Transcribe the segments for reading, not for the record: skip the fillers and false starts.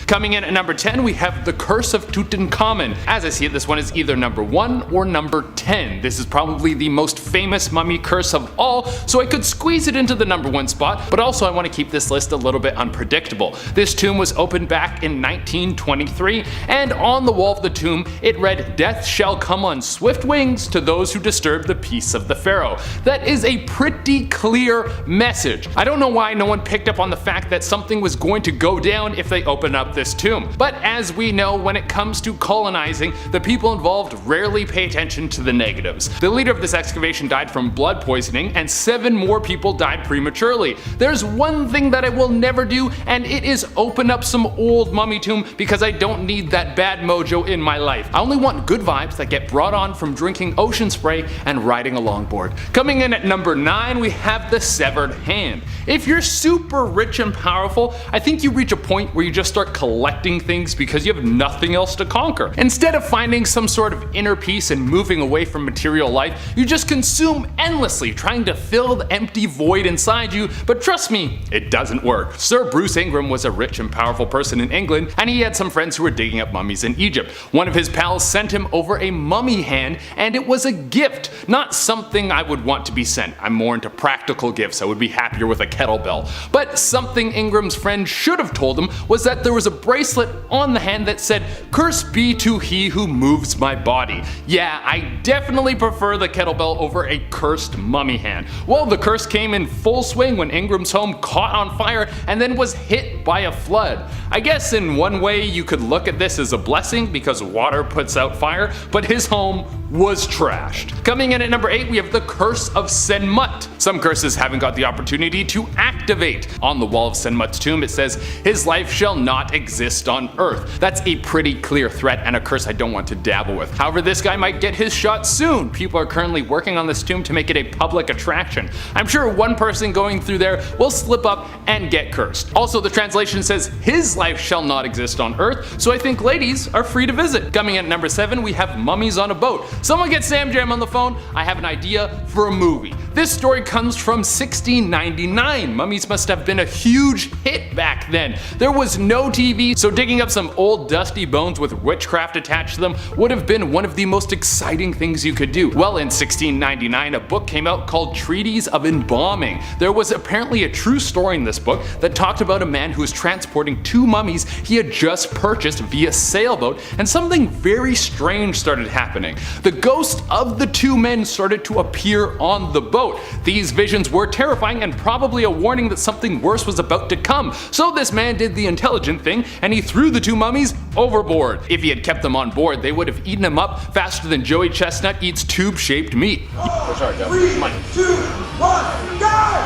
Coming in at number 10, we have The Curse of Tutankhamun. As I see it, this one is either number 1 or number 10. This is probably the most famous mummy curse of all, so I could squeeze it into the number 1 spot, but also I want to keep this list a little bit unpredictable. This tomb was opened back in 1923, and on the wall of the tomb it read, "Death shall come on swift wings to those who disturb the peace of the pharaoh." That is a pretty clear message. I don't know why no one picked up on the fact that something was going to go down if they open up this tomb. But as we know, when it comes to colonizing, the people involved rarely pay attention to the negatives. The leader of this excavation died from blood poisoning, and 7 more people died prematurely. There's one thing that I will never do, and it is open up some old mummy tomb because I don't need that bad mojo in my life. I only want good vibes that get brought on from drinking ocean spray and riding a longboard. Coming in at number 9, we have the severed hand. If you're super rich and powerful, I think you reach a point where you just start collecting things because you have nothing else to conquer. Instead of finding some sort of inner peace and moving away from material life, you just consume endlessly, trying to fill the empty void inside you, but trust me, it doesn't work. Sir Bruce Ingram was a rich and powerful person in England, and he had some friends who were digging up mummies in Egypt. One of his pals sent him over a mummy hand, and it was a gift, not something I would want to be sent. I'm more into practical gifts, I would be happier with a kettlebell. But something Ingram's friend should have told him was that there was a bracelet on the hand that said, "Curse be to he who moves my body." Yeah, I definitely prefer the kettlebell over a cursed mummy hand. Well, the curse came in full swing when Ingram's home caught on fire and then was hit by a flood. I guess in one way you could look at this as a blessing because water puts out fire, but his home was trashed. Coming in at number 8, we have the Curse of SENMUT. Some curses haven't got the opportunity to activate. On the wall of SENMUT's tomb it says, "His life shall not exist on Earth." That's a pretty clear threat and a curse I don't want to dabble with. However, this guy might get his shot soon. People are currently working on this tomb to make it a public attraction. I'm sure one person going through there will slip up and get cursed. Also, the translation says, "His life shall not exist on Earth," so I think ladies are free to visit. Coming in at number 7, we have Mummies on a Boat. Someone get Sam Jam on the phone, I have an idea for a movie. This story comes from 1699. Mummies must have been a huge hit back then. There was no TV, so digging up some old dusty bones with witchcraft attached to them would have been one of the most exciting things you could do. Well, in 1699 a book came out called Treatise of Embalming. There was apparently a true story in this book that talked about a man who was transporting 2 mummies he had just purchased via sailboat, and something very strange started happening. The ghost of the 2 men started to appear on the boat. These visions were terrifying and probably a warning that something worse was about to come, so this man did the intelligent thing and he threw the 2 mummies overboard. If he had kept them on board, they would have eaten him up faster than Joey Chestnut eats tube-shaped meat. Oh, sorry, guys. 3, 2, 1, go!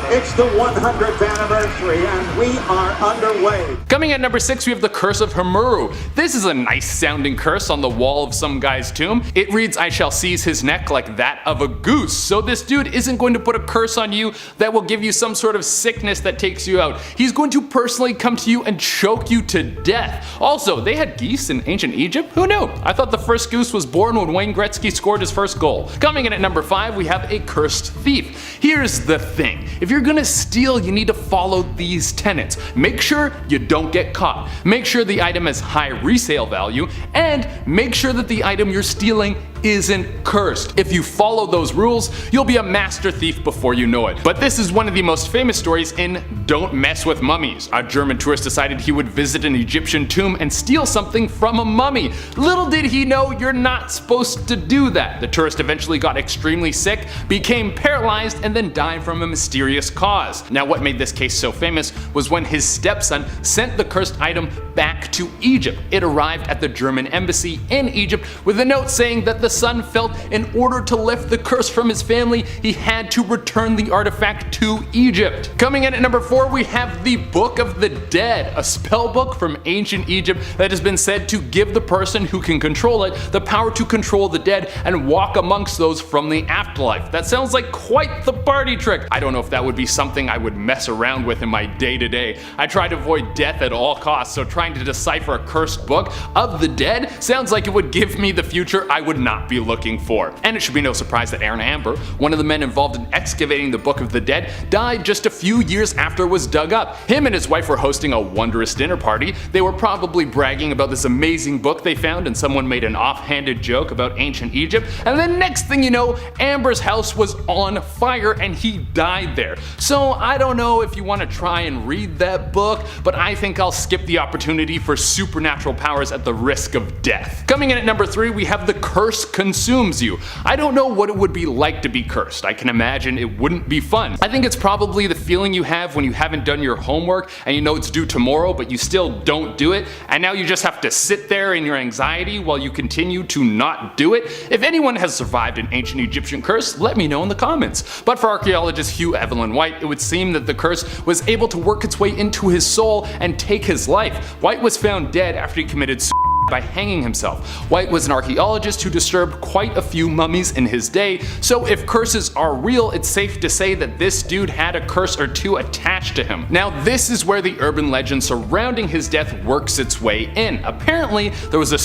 It's the 100th anniversary and we are underway. Coming at number 6, we have the Curse of Himuru. This is a nice sounding curse on the wall of some guy's tomb. It reads, "I shall seize his neck like that of a goose." So this dude isn't going to put a curse on you that will give you some sort of sickness that takes you out. He's going to personally come to you and choke you to death. Also, they had geese in ancient Egypt? Who knew? I thought the first goose was born when Wayne Gretzky scored his first goal. Coming in at number 5, we have a cursed thief. Here's the thing. If you're gonna steal, you need to follow these tenets. Make sure you don't get caught. Make sure the item has high resale value, and make sure that the item you're stealing isn't cursed. If you follow those rules, you'll be a master thief before you know it. But this is one of the most famous stories in Don't Mess with Mummies. A German tourist decided he would visit an Egyptian tomb and steal something from a mummy. Little did he know you're not supposed to do that. The tourist eventually got extremely sick, became paralyzed, and then died from a mysterious cause. Now, what made this case so famous was when his stepson sent the cursed item back to Egypt. It arrived at the German embassy in Egypt with a note saying that the son felt in order to lift the curse from his family, he had to return the artifact to Egypt. Coming in at number 4, we have the Book of the Dead, a spell book from ancient Egypt that has been said to give the person who can control it the power to control the dead and walk amongst those from the afterlife. That sounds like quite the party trick. I don't know if that would be something I would mess around with in my day-to-day. I try to avoid death at all costs, so trying to decipher a cursed book of the dead sounds like it would give me the future I would not not be looking for. And it should be no surprise that Aaron Amber, one of the men involved in excavating the Book of the Dead, died just a few years after it was dug up. Him and his wife were hosting a wondrous dinner party. They were probably bragging about this amazing book they found, and someone made an offhanded joke about ancient Egypt, and then next thing you know, Amber's house was on fire and he died there. So I don't know if you want to try and read that book, but I think I'll skip the opportunity for supernatural powers at the risk of death. Coming in at number 3, we have The Curse Consumes You. I don't know what it would be like to be cursed. I can imagine it wouldn't be fun. I think it's probably the feeling you have when you haven't done your homework and you know it's due tomorrow but you still don't do it, and now you just have to sit there in your anxiety while you continue to not do it. If anyone has survived an ancient Egyptian curse, let me know in the comments. But for archaeologist Hugh Evelyn White, it would seem that the curse was able to work its way into his soul and take his life. White was found dead after he committed suicide by hanging himself. White was an archaeologist who disturbed quite a few mummies in his day, so if curses are real, it's safe to say that this dude had a curse or two attached to him. Now this is where the urban legend surrounding his death works its way in. Apparently there was a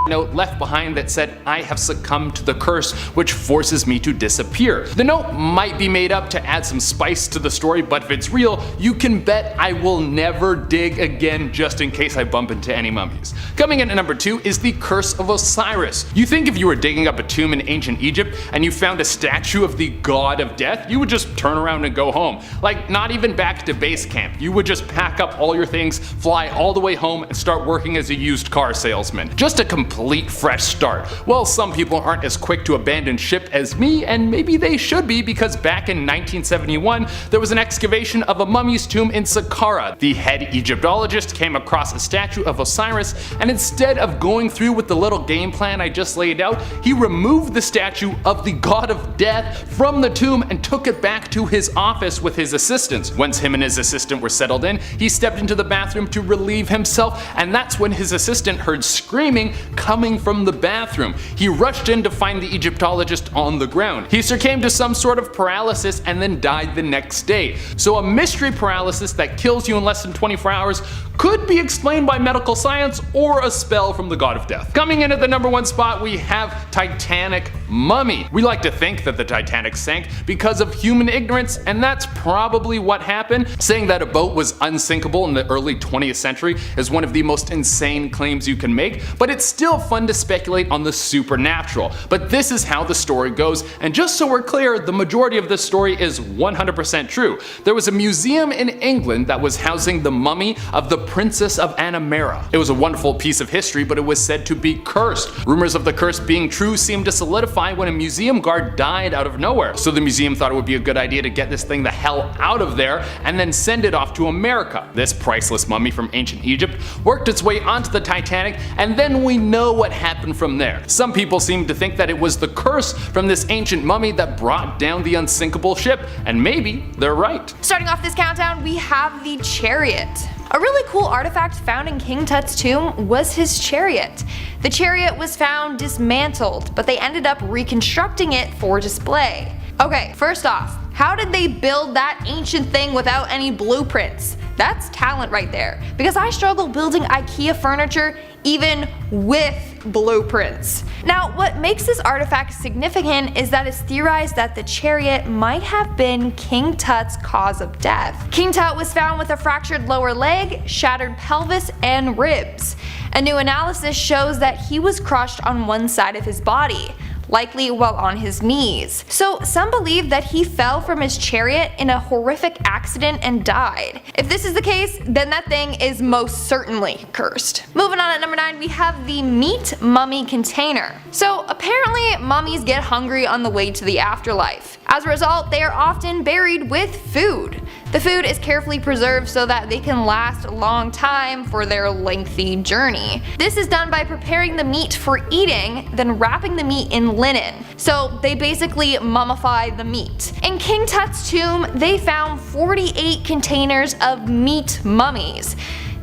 note left behind that said, "I have succumbed to the curse which forces me to disappear." The note might be made up to add some spice to the story, but if it's real, you can bet I will never dig again just in case I bump into any mummies. Coming in at number 2 is the Curse of Osiris. You think if you were digging up a tomb in ancient Egypt and you found a statue of the god of death, you would just turn around and go home. Like, not even back to base camp. You would just pack up all your things, fly all the way home, and start working as a used car salesman. Just a complete fresh start. Well, some people aren't as quick to abandon ship as me, and maybe they should be, because back in 1971 there was an excavation of a mummy's tomb in Saqqara. The head Egyptologist came across a statue of Osiris, and instead of going through with the little game plan I just laid out, he removed the statue of the god of death from the tomb and took it back to his office with his assistants. Once him and his assistant were settled in, he stepped into the bathroom to relieve himself, and that's when his assistant heard screaming coming from the bathroom. He rushed in to find the Egyptologist on the ground. He succumbed to some sort of paralysis and then died the next day. So a mystery paralysis that kills you in less than 24 hours could be explained by medical science or a spell from the god of death. Coming in at the number 1 spot, we have Titanic Mummy. We like to think that the Titanic sank because of human ignorance, and that's probably what happened. Saying that a boat was unsinkable in the early 20th century is one of the most insane claims you can make, but it's still fun to speculate on the supernatural. But this is how the story goes, and just so we're clear, the majority of this story is 100% true. There was a museum in England that was housing the mummy of the Princess of Anamera. It was a wonderful piece of history, but it was said to be cursed. Rumors of the curse being true seemed to solidify when a museum guard died out of nowhere. So the museum thought it would be a good idea to get this thing the hell out of there and then send it off to America. This priceless mummy from ancient Egypt worked its way onto the Titanic, and then we know what happened from there. Some people seem to think that it was the curse from this ancient mummy that brought down the unsinkable ship, and maybe they're right. Starting off this countdown, we have the chariot. A really cool artifact found in King Tut's tomb was his chariot. The chariot was found dismantled, but they ended up reconstructing it for display. Okay, first off, how did they build that ancient thing without any blueprints? That's talent right there, because I struggle building IKEA furniture even with blueprints. Now, what makes this artifact significant is that it's theorized that the chariot might have been King Tut's cause of death. King Tut was found with a fractured lower leg, shattered pelvis, and ribs. A new analysis shows that he was crushed on one side of his body, likely while on his knees. So some believe that he fell from his chariot in a horrific accident and died. If this is the case, then that thing is most certainly cursed. Moving on at number 9, we have the meat mummy container. So apparently mummies get hungry on the way to the afterlife. As a result, they are often buried with food. The food is carefully preserved so that they can last a long time for their lengthy journey. This is done by preparing the meat for eating, then wrapping the meat in linen. So they basically mummify the meat. In King Tut's tomb, they found 48 containers of meat mummies.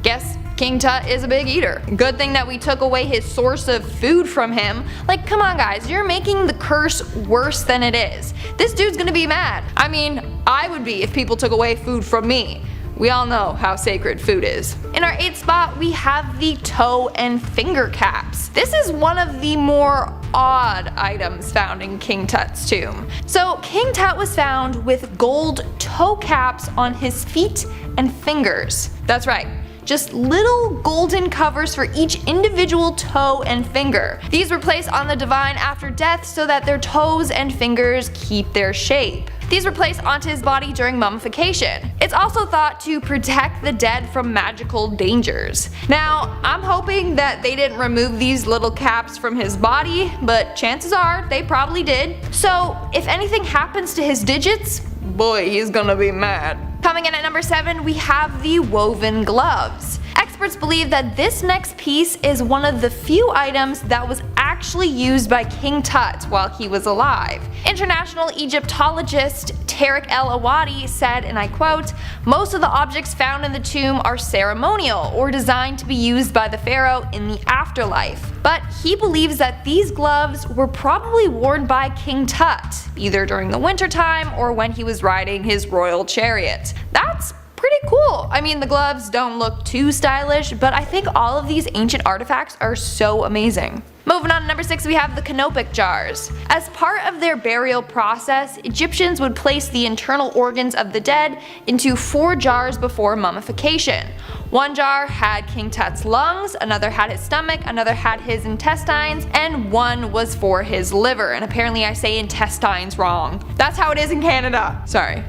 Guess King Tut is a big eater. Good thing that we took away his source of food from him. Like, come on guys, you're making the curse worse than it is. This dude's gonna be mad. I mean, I would be if people took away food from me. we all know how sacred food is. In our 8th spot, we have the toe and finger caps. This is one of the more odd items found in King Tut's tomb. So King Tut was found with gold toe caps on his feet and fingers. That's right, just little golden covers for each individual toe and finger. These were placed on the divine after death so that their toes and fingers keep their shape. These were placed onto his body during mummification. It's also thought to protect the dead from magical dangers. Now, I'm hoping that they didn't remove these little caps from his body, but chances are they probably did. So if anything happens to his digits, boy, he's gonna be mad. Coming in at number 7, we have the woven gloves. Experts believe that this next piece is one of the few items that was actually used by King Tut while he was alive. International Egyptologist Tariq El-Awadi said, and I quote, "Most of the objects found in the tomb are ceremonial or designed to be used by the pharaoh in the afterlife. But he believes that these gloves were probably worn by King Tut, either during the wintertime or when he was riding his royal chariot." That's pretty cool. I mean, the gloves don't look too stylish, but I think all of these ancient artifacts are so amazing. Moving on to number 6, we have the CANOPIC jars. As part of their burial process, Egyptians would place the internal organs of the dead into 4 jars before mummification. One jar had King Tut's lungs, another had his stomach, another had his intestines, and one was for his liver. And apparently I say intestines wrong. That's how it is in Canada. Sorry.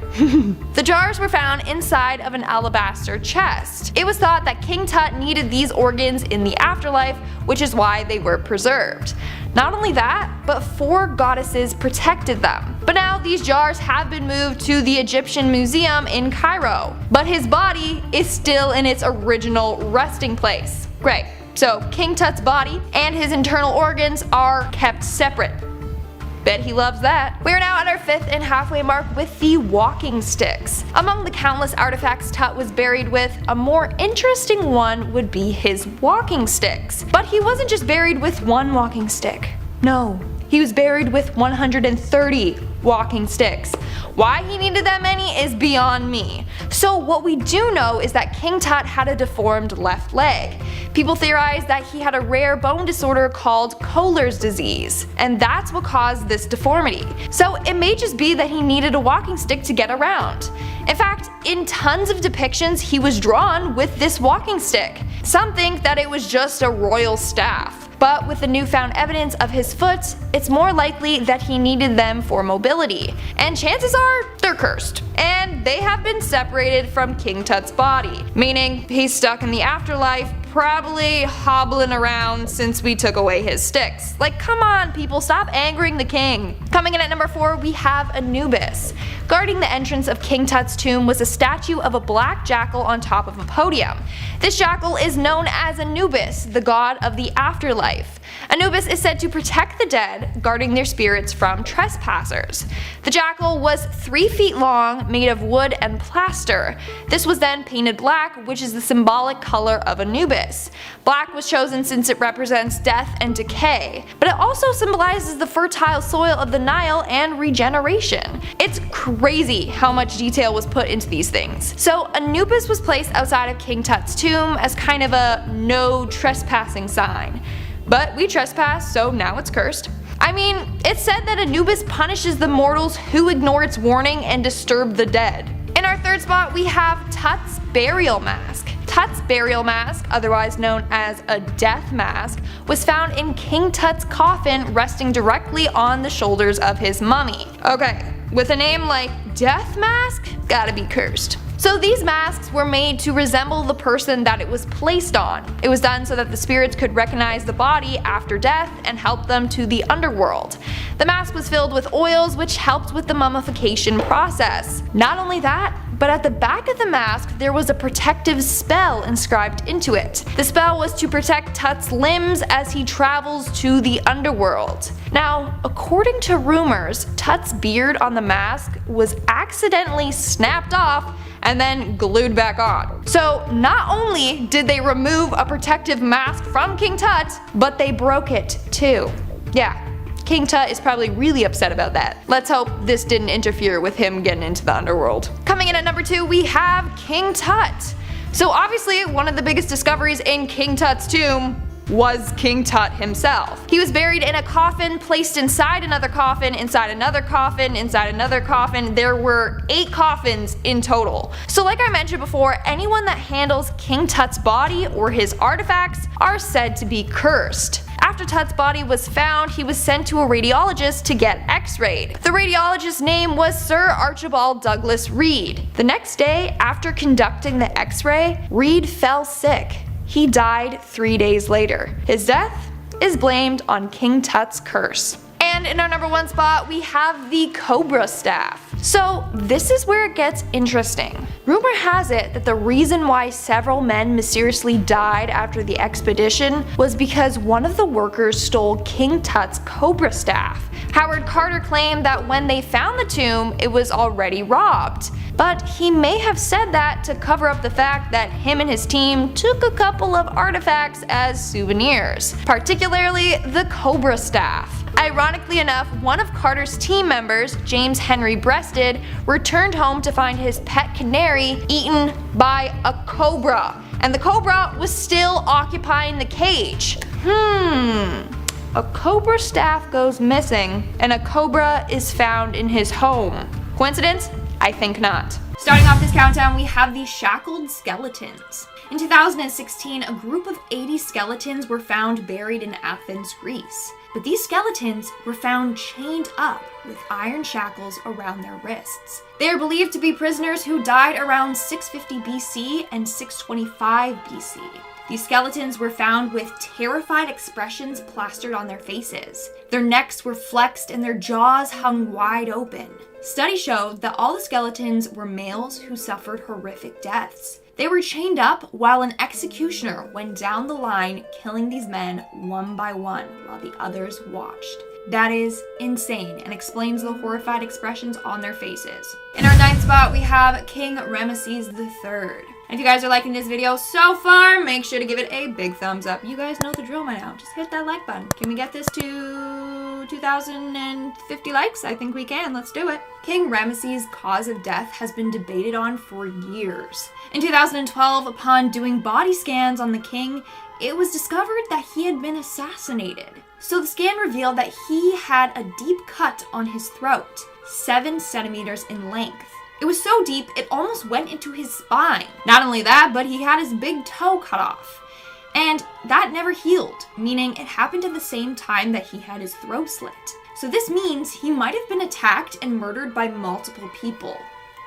The jars were found inside of an alabaster chest. It was thought that King Tut needed these organs in the afterlife, which is why they were preserved. Not only that, but 4 goddesses protected them. But now these jars have been moved to the Egyptian Museum in Cairo. But his body is still in its original resting place. Great. So King Tut's body and his internal organs are kept separate. Bet he loves that. We are now at our 5th and halfway mark with the walking sticks. Among the countless artifacts Tut was buried with, a more interesting one would be his walking sticks. But he wasn't just buried with one walking stick. No, he was buried with 130 walking sticks. Why he needed that many is beyond me. So what we do know is that King Tut had a deformed left leg. People theorize that he had a rare bone disorder called Kohler's disease, and that's what caused this deformity. So it may just be that he needed a walking stick to get around. In fact, in tons of depictions he was drawn with this walking stick. Some think that it was just a royal staff. But with the newfound evidence of his foot, it's more likely that he needed them for mobility. And chances are, they're cursed. And they have been separated from King Tut's body, meaning he's stuck in the afterlife, probably hobbling around since we took away his sticks. Like, come on people, stop angering the king. Coming in at number 4, we have Anubis. Guarding the entrance of King Tut's tomb was a statue of a black jackal on top of a podium. This jackal is known as Anubis, the god of the afterlife. Anubis is said to protect the dead, guarding their spirits from trespassers. The jackal was 3 feet long, made of wood and plaster. This was then painted black, which is the symbolic color of Anubis. Black was chosen since it represents death and decay, but it also symbolizes the fertile soil of the Nile and regeneration. It's crazy how much detail was put into these things. So Anubis was placed outside of King Tut's tomb as kind of a no trespassing sign. But we trespassed, so now it's cursed. I mean, it's said that Anubis punishes the mortals who ignore its warning and disturb the dead. In our 3rd spot, we have Tut's burial mask. Tut's burial mask, otherwise known as a death mask, was found in King Tut's coffin resting directly on the shoulders of his mummy. Okay, with a name like Death Mask, gotta be cursed. So these masks were made to resemble the person that it was placed on. It was done so that the spirits could recognize the body after death and help them to the underworld. The mask was filled with oils which helped with the mummification process. Not only that, but at the back of the mask there was a protective spell inscribed into it. The spell was to protect Tut's limbs as he travels to the underworld. Now, according to rumors, Tut's beard on the mask was accidentally snapped off and then glued back on. So not only did they remove a protective mask from King Tut, but they broke it too. Yeah, King Tut is probably really upset about that. Let's hope this didn't interfere with him getting into the underworld. Coming in at number 2, we have King Tut. So obviously, one of the biggest discoveries in King Tut's tomb was King Tut himself. He was buried in a coffin, placed inside another coffin, inside another coffin, inside another coffin. There were 8 coffins in total. So like I mentioned before, anyone that handles King Tut's body or his artifacts are said to be cursed. After Tut's body was found, he was sent to a radiologist to get x-rayed. The radiologist's name was Sir Archibald Douglas Reed. The next day, after conducting the x-ray, Reed fell sick. He died 3 days later. His death is blamed on King Tut's curse. And in our number 1 spot, we have the COBRA staff. So this is where it gets interesting. Rumor has it that the reason why several men mysteriously died after the expedition was because one of the workers stole King Tut's COBRA staff. Howard Carter claimed that when they found the tomb, it was already robbed. But he may have said that to cover up the fact that him and his team took a couple of artifacts as souvenirs, particularly the COBRA staff. Ironically enough, one of Carter's team members, James Henry Breasted, returned home to find his pet canary eaten by a cobra, and the cobra was still occupying the cage. A COBRA staff goes missing, and a cobra is found in his home. Coincidence? I think not. Starting off this countdown, we have the shackled skeletons. In 2016, a group of 80 skeletons were found buried in Athens, Greece. But these skeletons were found chained up with iron shackles around their wrists. They are believed to be prisoners who died around 650 BC and 625 BC. These skeletons were found with terrified expressions plastered on their faces. Their necks were flexed and their jaws hung wide open. Studies showed that all the skeletons were males who suffered horrific deaths. They were chained up while an executioner went down the line, killing these men one by one while the others watched. That is insane and explains the horrified expressions on their faces. In our 9th spot, we have King Ramesses III. If you guys are liking this video so far, make sure to give it a big thumbs up. You guys know the drill by now. Just hit that like button. Can we get this to 2,050 likes? I think we can. Let's do it. King Ramesses' cause of death has been debated on for years. In 2012, upon doing body scans on the king, it was discovered that he had been assassinated. So the scan revealed that he had a deep cut on his throat, 7 centimeters in length. It was so deep, it almost went into his spine. Not only that, but he had his big toe cut off. And that never healed, meaning it happened at the same time that he had his throat slit. So this means he might have been attacked and murdered by multiple people.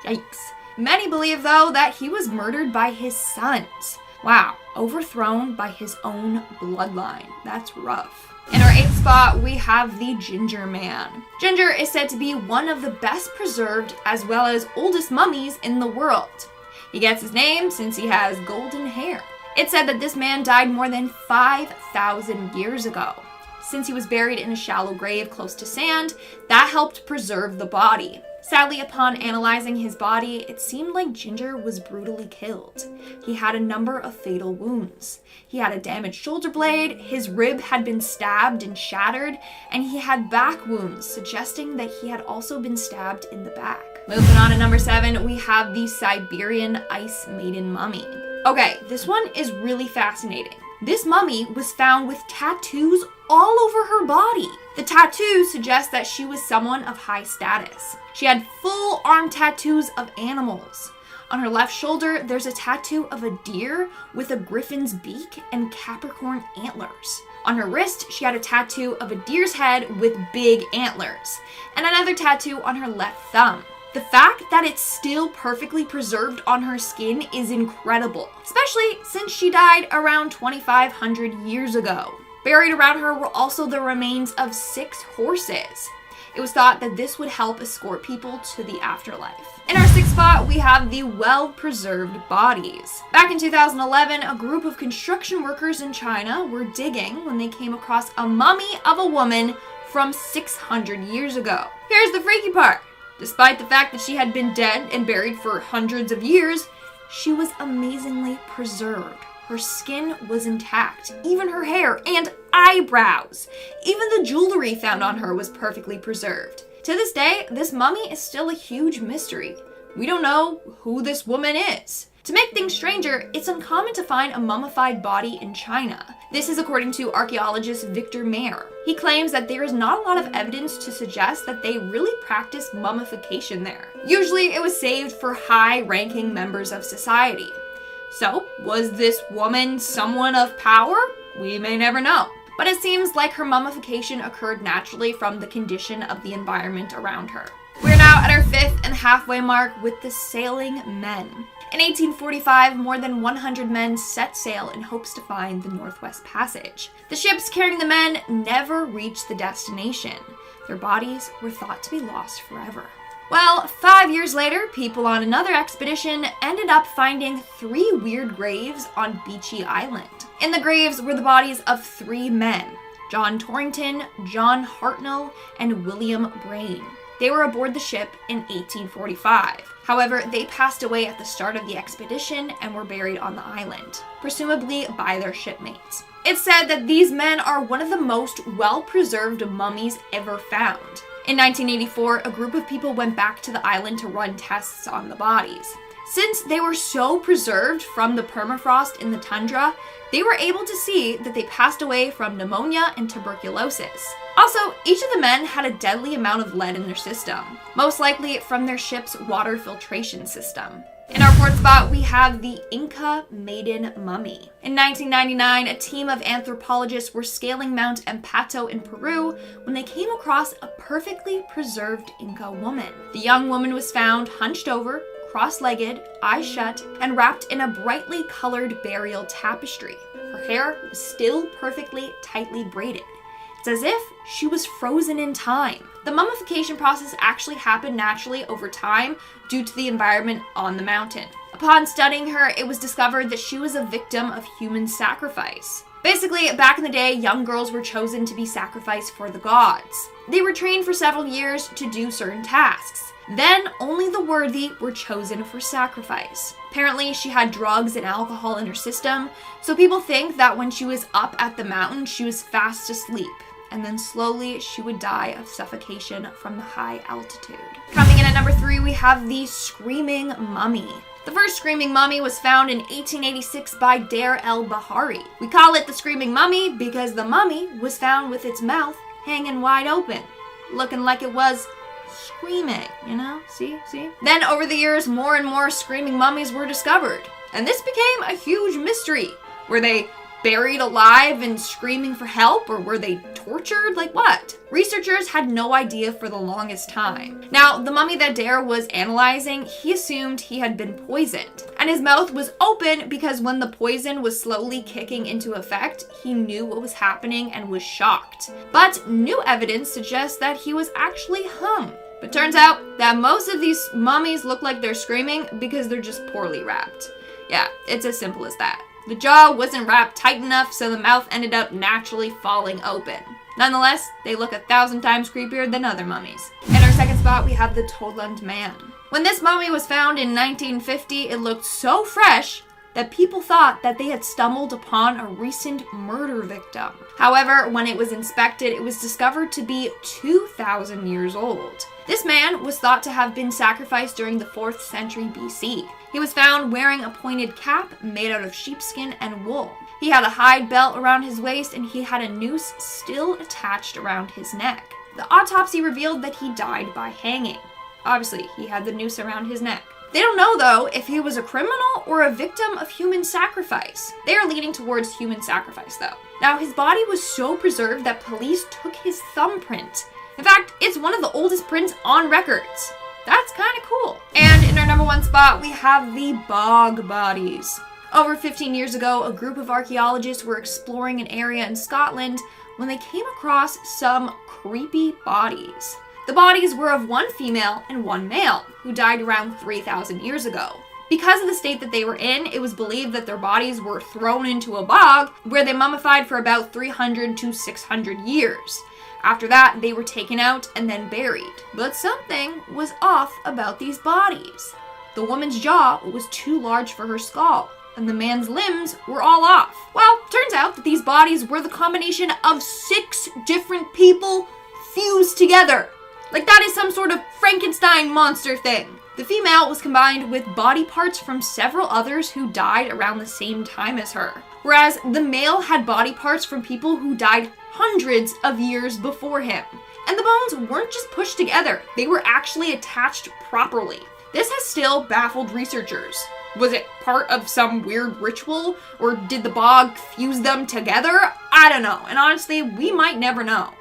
Yikes. Many believe, though, that he was murdered by his sons. Wow, overthrown by his own bloodline. That's rough. In our 8th spot, we have the Ginger Man. Ginger is said to be one of the best preserved as well as oldest mummies in the world. He gets his name since he has golden hair. It's said that this man died more than 5,000 years ago. Since he was buried in a shallow grave close to sand, that helped preserve the body. Sadly, upon analyzing his body, it seemed like Ginger was brutally killed. He had a number of fatal wounds. He had a damaged shoulder blade, his rib had been stabbed and shattered, and he had back wounds, suggesting that he had also been stabbed in the back. Moving on to number 7, we have the Siberian Ice Maiden Mummy. Okay, this one is really fascinating. This mummy was found with tattoos all over her body. The tattoos suggest that she was someone of high status. She had full arm tattoos of animals. On her left shoulder, there's a tattoo of a deer with a griffin's beak and Capricorn antlers. On her wrist, she had a tattoo of a deer's head with big antlers, and another tattoo on her left thumb. The fact that it's still perfectly preserved on her skin is incredible, especially since she died around 2,500 years ago. Buried around her were also the remains of 6 horses. It was thought that this would help escort people to the afterlife. In our 6th spot, we have the well-preserved bodies. Back in 2011, a group of construction workers in China were digging when they came across a mummy of a woman from 600 years ago. Here's the freaky part. Despite the fact that she had been dead and buried for hundreds of years, she was amazingly preserved. her skin was intact, even her hair and eyebrows. Even the jewelry found on her was perfectly preserved. To this day, this mummy is still a huge mystery. We don't know who this woman is. To make things stranger, it's uncommon to find a mummified body in China. This is according to archaeologist Victor Mayer. He claims that there is not a lot of evidence to suggest that they really practiced mummification there. Usually it was saved for high-ranking members of society. So, was this woman someone of power? We may never know. But it seems like her mummification occurred naturally from the condition of the environment around her. We're now at our 5th and halfway mark with the sailing men. In 1845, more than 100 men set sail in hopes to find the Northwest Passage. The ships carrying the men never reached the destination. Their bodies were thought to be lost forever. Well, 5 years later, people on another expedition ended up finding 3 weird graves on Beechey Island. In the graves were the bodies of 3 men, John Torrington, John Hartnell, and William Brain. They were aboard the ship in 1845. However, they passed away at the start of the expedition and were buried on the island, presumably by their shipmates. It's said that these men are one of the most well-preserved mummies ever found. In 1984, a group of people went back to the island to run tests on the bodies. Since they were so preserved from the permafrost in the tundra, they were able to see that they passed away from pneumonia and tuberculosis. Also, each of the men had a deadly amount of lead in their system, most likely from their ship's water filtration system. In our 4th spot, we have the Inca Maiden Mummy. In 1999, a team of anthropologists were scaling Mount Ampato in Peru when they came across a perfectly preserved Inca woman. The young woman was found hunched over, cross-legged, eyes shut, and wrapped in a brightly colored burial tapestry. Her hair was still perfectly tightly braided. It's as if she was frozen in time. The mummification process actually happened naturally over time due to the environment on the mountain. Upon studying her, it was discovered that she was a victim of human sacrifice. Basically, back in the day, young girls were chosen to be sacrificed for the gods. They were trained for several years to do certain tasks. Then, only the worthy were chosen for sacrifice. Apparently, she had drugs and alcohol in her system, so people think that when she was up at the mountain, she was fast asleep, and then slowly she would die of suffocation from the high altitude. Coming in at number 3, we have the Screaming Mummy. The first Screaming Mummy was found in 1886 by Deir el-Bahari. We call it the Screaming Mummy because the mummy was found with its mouth hanging wide open, looking like it was screaming, you know? See? Then over the years, more and more screaming mummies were discovered, and this became a huge mystery. Were they buried alive and screaming for help, or were they tortured? Like what? Researchers had no idea for the longest time. Now, the mummy that Deir was analyzing, he assumed he had been poisoned, and his mouth was open because when the poison was slowly kicking into effect, he knew what was happening and was shocked. But new evidence suggests that he was actually hung. But turns out that most of these mummies look like they're screaming because they're just poorly wrapped. Yeah, it's as simple as that. The jaw wasn't wrapped tight enough, so the mouth ended up naturally falling open. Nonetheless, they look 1,000 times creepier than other mummies. In our 2nd spot, we have the Toland Man. When this mummy was found in 1950, it looked so fresh that people thought that they had stumbled upon a recent murder victim. However, when it was inspected, it was discovered to be 2,000 years old. This man was thought to have been sacrificed during the 4th century BC. He was found wearing a pointed cap made out of sheepskin and wool. He had a hide belt around his waist and he had a noose still attached around his neck. The autopsy revealed that he died by hanging. Obviously, he had the noose around his neck. They don't know, though, if he was a criminal or a victim of human sacrifice. They are leaning towards human sacrifice, though. Now, his body was so preserved that police took his thumbprint. In fact, it's one of the oldest prints on records. That's kind of cool. And in our number 1 spot, we have the bog bodies. Over 15 years ago, a group of archaeologists were exploring an area in Scotland when they came across some creepy bodies. The bodies were of 1 female and 1 male, who died around 3,000 years ago. Because of the state that they were in, it was believed that their bodies were thrown into a bog, where they mummified for about 300 to 600 years. After that, they were taken out and then buried. But something was off about these bodies. The woman's jaw was too large for her skull. and the man's limbs were all off. Well, turns out that these bodies were the combination of 6 different people fused together. Like that is some sort of Frankenstein monster thing. The female was combined with body parts from several others who died around the same time as her, whereas the male had body parts from people who died hundreds of years before him. And the bones weren't just pushed together, they were actually attached properly. This has still baffled researchers. Was it part of some weird ritual, or did the bog fuse them together? I don't know, and honestly, we might never know.